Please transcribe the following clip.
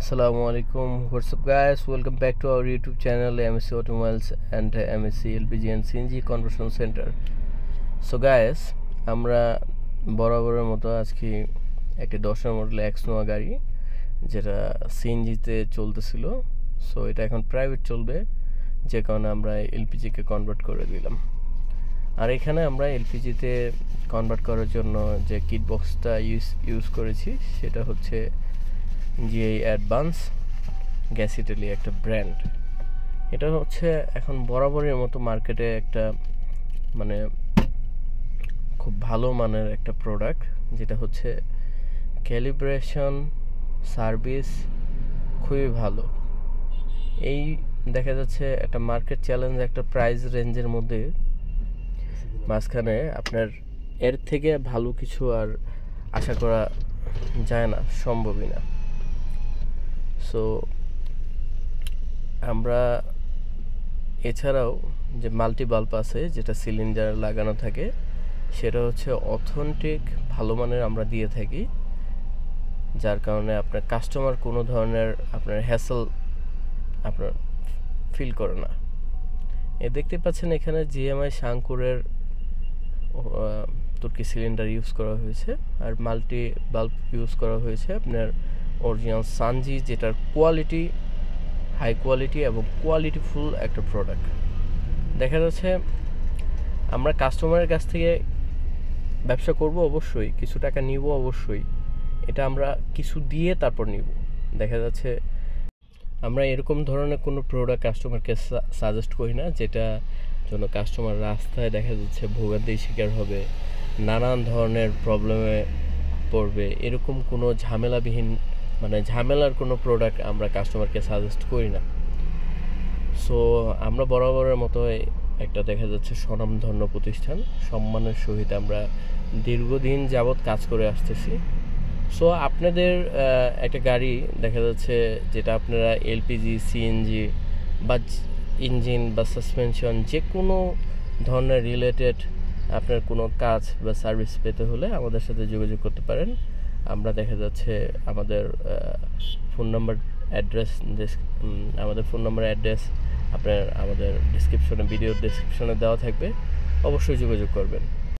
Assalamualaikum. What's up, guys? Welcome back to our YouTube channel MSC Automobiles and MSC LPG and CNG Conversion Center. So guys, আমরা বরাবরের মতো আজকে একটা 10 model এক্সনোয়া গাড়ি যেটা সিএনজিতে চলতেছিল, সো এটা এখন প্রাইভেট চলবে, যে কারণে আমরা এলপিজি কে কনভার্ট করে দিলাম। আর এখানে আমরা এলপিজিতে কনভার্ট করার জন্য যে কিট বক্সটা ইউজ করেছি সেটা হচ্ছে জিআই অ্যাডভান্স গ্যাস ইটালি একটা ব্র্যান্ড। এটা হচ্ছে এখন বরাবরের মতো মার্কেটে একটা মানে খুব ভালো মানের একটা প্রোডাক্ট, যেটা হচ্ছে ক্যালিব্রেশন সার্ভিস খুবই ভালো। এই দেখা যাচ্ছে একটা মার্কেট চ্যালেঞ্জ, একটা প্রাইস রেঞ্জের মধ্যে মাঝখানে আপনার এর থেকে ভালো কিছু আর আশা করা যায় না, সম্ভবই না। সো আমরা এছাড়াও যে মাল্টি বাল্ব আছে যেটা সিলিন্ডার লাগানো থাকে, সেটা হচ্ছে অথেন্টিক ভালো মানের আমরা দিয়ে থাকি, যার কারণে আপনার কাস্টমার কোনো ধরনের আপনার হ্যাসেল আপনার ফিল করে না। দেখতে পাচ্ছেন এখানে জিএমআই শাঙ্কুরের তুর্কি সিলিন্ডার ইউজ করা হয়েছে, আর মাল্টি বাল্ব ইউজ করা হয়েছে আপনার অরিজিনাল সানজি, যেটার কোয়ালিটি হাই কোয়ালিটি এবং কোয়ালিটিফুল একটা প্রোডাক্ট। দেখা যাচ্ছে আমরা কাস্টমারের কাছ থেকে ব্যবসা করব, অবশ্যই কিছু টাকা নিব, অবশ্যই এটা আমরা কিছু দিয়ে তারপর নিব। দেখা যাচ্ছে আমরা এরকম ধরনের কোনো প্রোডাক্ট কাস্টমারকে সাজেস্ট করি না যেটা জন্য কাস্টমার রাস্তায় দেখা যাচ্ছে ভোগান্তির শিকার হবে, নানান ধরনের প্রবলেমে পড়বে, এরকম কোনো ঝামেলাবিহীন মানে ঝামেলার কোনো প্রোডাক্ট আমরা কাস্টমারকে সাজেস্ট করি না। সো আমরা বরাবরের মতো একটা দেখা যাচ্ছে স্বনামধন্য প্রতিষ্ঠান, সম্মানের সহিত আমরা দীর্ঘদিন যাবৎ কাজ করে আসতেছি। সো আপনাদের একটা গাড়ি দেখা যাচ্ছে যেটা আপনারা এলপিজি, সিএনজি বা ইঞ্জিন বা সাসপেনশন যে কোনো ধরনের রিলেটেড আপনার কোনো কাজ বা সার্ভিস পেতে হলে আমাদের সাথে যোগাযোগ করতে পারেন। আমরা দেখা যাচ্ছে আমাদের ফোন নাম্বার অ্যাড্রেস আপনার আমাদের ডিসক্রিপশনে, ভিডিওর ডিসক্রিপশনে দেওয়া থাকবে, অবশ্যই যোগাযোগ করবেন।